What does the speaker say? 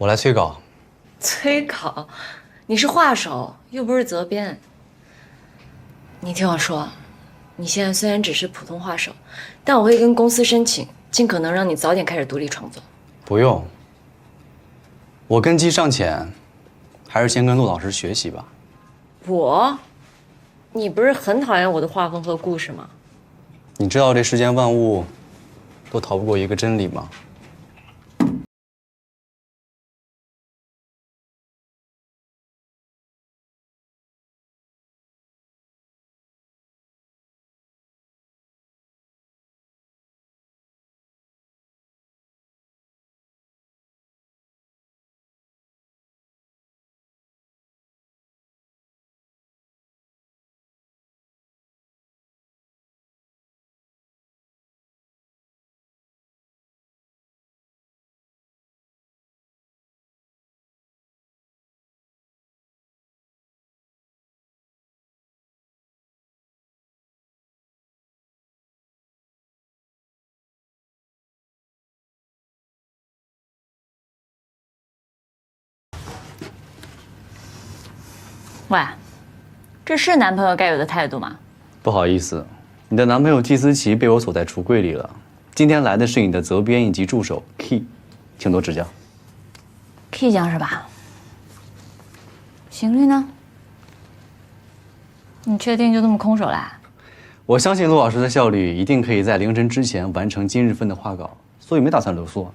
我来催稿。催稿？你是画手，又不是责编。你听我说，你现在虽然只是普通画手，但我会跟公司申请，尽可能让你早点开始独立创作。不用，我根基尚浅，还是先跟陆老师学习吧。我？你不是很讨厌我的画风和故事吗？你知道这世间万物都逃不过一个真理吗？喂，这是男朋友该有的态度吗？不好意思，你的男朋友季思琪被我锁在橱柜里了。今天来的是你的责编以及助手 Key， 请多指教。Key 酱是吧？邢律呢？你确定就这么空手啦？我相信陆老师的效率一定可以在凌晨之前完成今日份的画稿，所以没打算留宿。